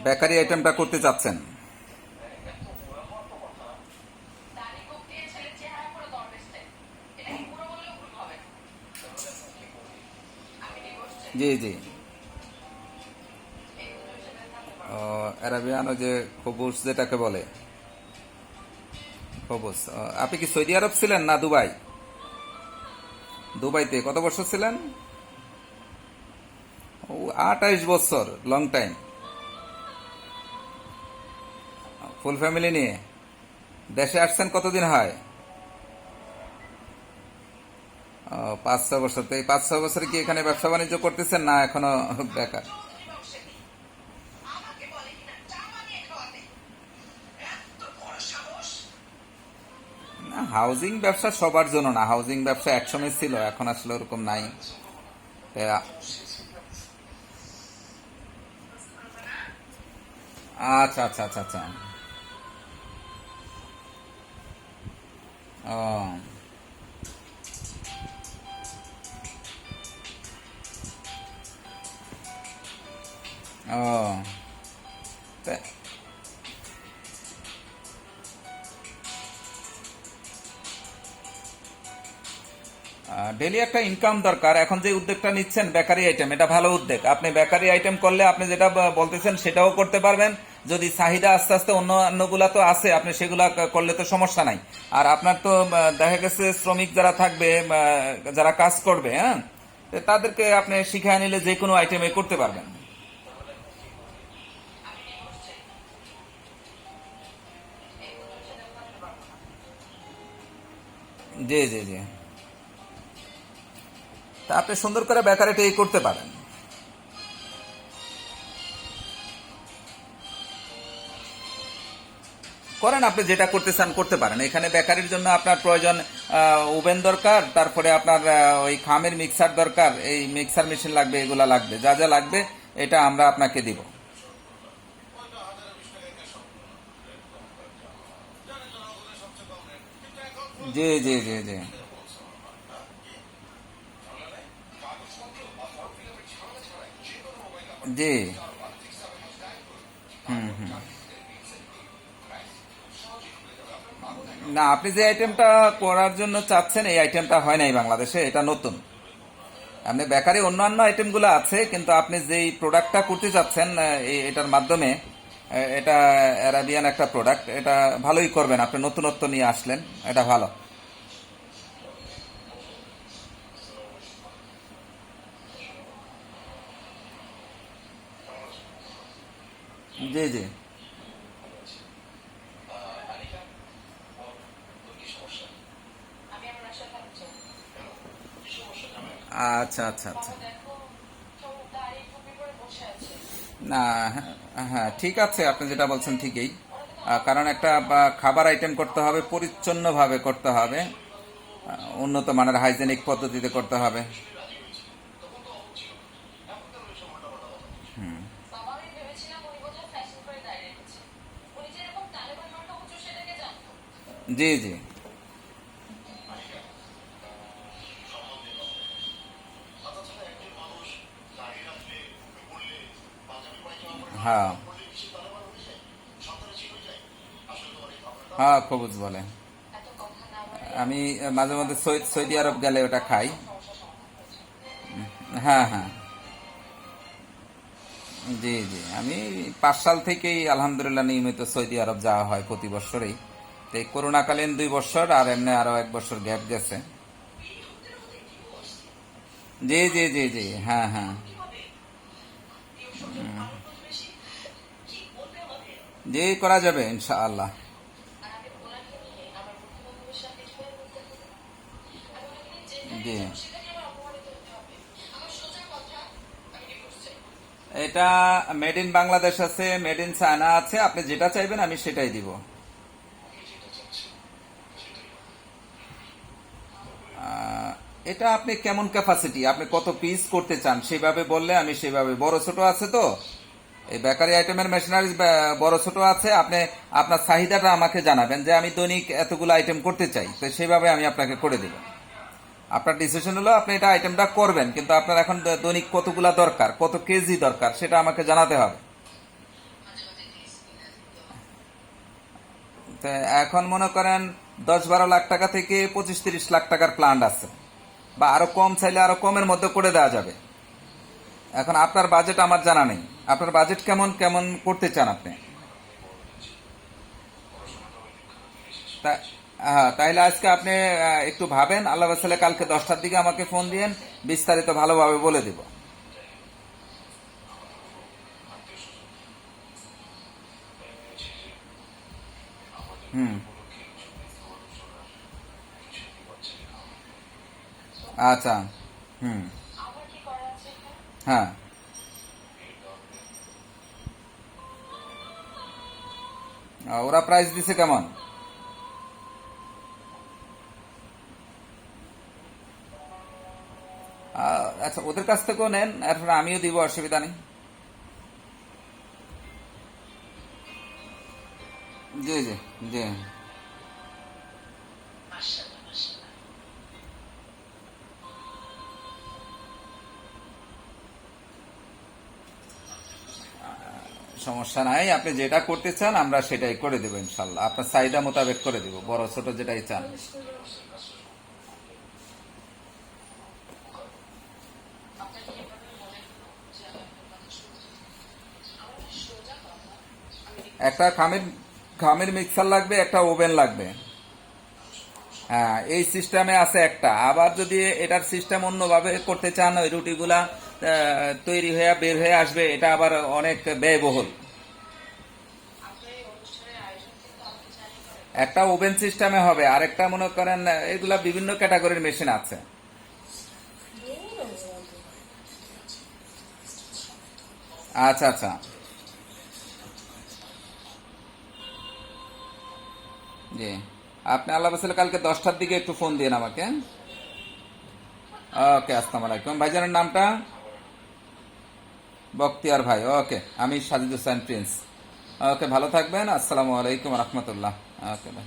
Bakery আইটেমটা করতে চাচ্ছেন? জি জি। অ্যারাবিয়ানো যে খবুস যেটাকে বলে, খবুস। আপনি কি সৌদি আরব ছিলেন না দুবাই? দুবাইতে কত বছর ছিলেন? ও, 28 বছর, লং টাইম। ফুল ফ্যামিলি নিয়ে দেশে আসছেন কতদিন হয়? 5-6 বছর। তো এই 5-6 বছরে কি এখানে ব্যবসা বাণিজ্য করতেছেন না এখনো বেকার? না, হাউজিং ব্যবসা সবার জন্য না। হাউজিং ব্যবসা একসময় ছিল, এখন আসলে ওরকম নাই। তা- আচ্ছা আচ্ছা আচ্ছা আচ্ছা। ও ও তা- ডেলি একটা ইনকাম দরকার। এখন যে উদ্যোগটা নিচ্ছেন বেকারি আইটেম, এটা ভালো উদ্যোগ। আপনি বেকারি আইটেম করলে আপনি যেটা বলতেছেন সেটাও করতে পারবেন। যদি চাহিদা আস্তে আস্তে অন্যগুলা তো আছে, আপনি সেগুলা করলে তো সমস্যা নাই। আর আপনার তো দেখা গেছে শ্রমিক যারা থাকবে, যারা কাজ করবে, হ্যাঁ, তো তাদেরকে আপনি শিখায় নিলে যে কোনো আইটেমে করতে পারবেন। জি জি জি। তা আপনি সুন্দর করে বেকারিটা এই করতে পারেন। করেন, আপনি যেটা করতে চান করতে পারেন। এখানে বেকারির জন্য আপনার প্রয়োজন ওভেন দরকার, তারপরে আপনার ওই খামের মিক্সার দরকার, এই মিক্সার মেশিন লাগবে, এগুলা লাগবে। যা যা লাগবে এটা আমরা আপনাকে দিব। জি জি জি জি জি। না, আপনি যে আইটেমটা করার জন্য চাচ্ছেন এই আইটেমটা হয় নাই বাংলাদেশে, এটা নতুন। আপনি বেকারি অন্যান্য আইটেমগুলো আছে, কিন্তু আপনি যেই প্রোডাক্টটা করতে চাচ্ছেন এটার মাধ্যমে, এটা অ্যারাবিয়ান একটা প্রোডাক্ট, এটা ভালোই করবেন। আপনি নতুনত্ব নিয়ে আসলেন, এটা ভালো। জি জি। আচ্ছা আচ্ছা আচ্ছা। না, হ্যাঁ হ্যাঁ, ঠিক আছে, আপনি যেটা বলছেন ঠিকই। কারণ একটা খাবার আইটেম করতে হবে, পরিচ্ছন্নভাবে করতে হবে, উন্নত মানের হাইজেনিক পদ্ধতিতে করতে হবে। জি জি। হ্যাঁ হ্যাঁ, খবুজ বলে। আমি মাঝে মধ্যে সৌদি আরব গেলে ওটা খাই। হ্যাঁ হ্যাঁ। জি জি। আমি 5 সাল থেকেই আলহামদুলিল্লাহ নিয়মিত সৌদি আরব যাওয়া হয় প্রতি বছরই। তো এই করোনাকালীন 2 বছর, আর এমনি আরো 1 বছর গ্যাপ গেছে। জি জি জি জি। হ্যাঁ হ্যাঁ। জি, করা যাবে ইনশাআল্লাহ। জি। এটা মেড ইন বাংলাদেশ আছে, মেড ইন চায়না আছে, আপনি যেটা চাইবেন আমি সেটাই দিব। আহ, এটা আপনি কেমন ক্যাপাসিটি, আপনি কত পিস করতে চান সেভাবে বললে আমি সেভাবে। বড় ছোট আছে তো, এই বেকারি আইটেমের মেশিনারি বড় ছোট আছে। আপনি আপনার চাহিদাটা আমাকে জানাবেন যে আমি দৈনিক এতগুলো আইটেম করতে চাই, তো সেভাবে আমি আপনাকে করে দেব। আপনার ডিসিশন হলো আপনি এটা আইটেমটা করবেন, কিন্তু আপনার এখন দৈনিক কতগুলা দরকার, কত কেজি দরকার সেটা আমাকে জানাতে হবে। তা এখন মনে করেন 10-12 লাখ টাকা থেকে 25-30 লাখ টাকার প্ল্যান আছে, বা আরো কম চাইলে আরো কমের মধ্যে করে দেওয়া যাবে। এখন আপনার বাজেট আমার জানা নেই, আপনার বাজেট কেমন কেমন করতে চান আপনি? তা- হ্যাঁ, তাইলে আজকে আপনি একটু ভাবেন, আল্লাহ বাসালে কালকে 10টার দিকে আমাকে ফোন দিয়েন, বিস্তারিত ভালোভাবে বলে দিব। হুম। আচ্ছা। হুম। হ্যাঁ। ওরা প্রাইস দিছে কেমন? আচ্ছা, ওদের কাছ থেকেও নেন, এরপর আমিও দিব, অসুবিধা নেই। জি জি। জি। সমস্যা নাই, আপনি যেটা করতে চান আমরা সেটাই করে দেবো ইনশাল্লাহ, আপনার চাহিদা মোতাবেক করে দেবো, বড় ছোট যেটাই চান। একটা খামের খামের মিক্সার লাগবে, একটা ওভেন লাগবে। হ্যাঁ, এই সিস্টেমে আছে একটা। আবার যদি এটার সিস্টেম অন্যভাবে করতে চান, ওই রুটিগুলা তৈরি হয়ে বের হয়ে আসবে, এটা আবার অনেক ব্যয়বহুল। একটা ওভেন সিস্টেমে হবে, আর একটা মনে করেন এগুলা বিভিন্ন ক্যাটাগরির মেশিন আছে। আচ্ছা আচ্ছা। জি। আপনি আল্লাহ বাসালে কালকে 10টার দিকে একটু ফোন দিন আমাকে। ওকে, আসসালামু আলাইকুম। ভাইজানের নামটা? বখতিয়ার ভাই। ওকে, আমি সাজিদ হোসেন প্রিন্স। ওকে, ভালো থাকবেন। আসসালামু আলাইকুম রহমতুল্লাহ। ওকে ভাই।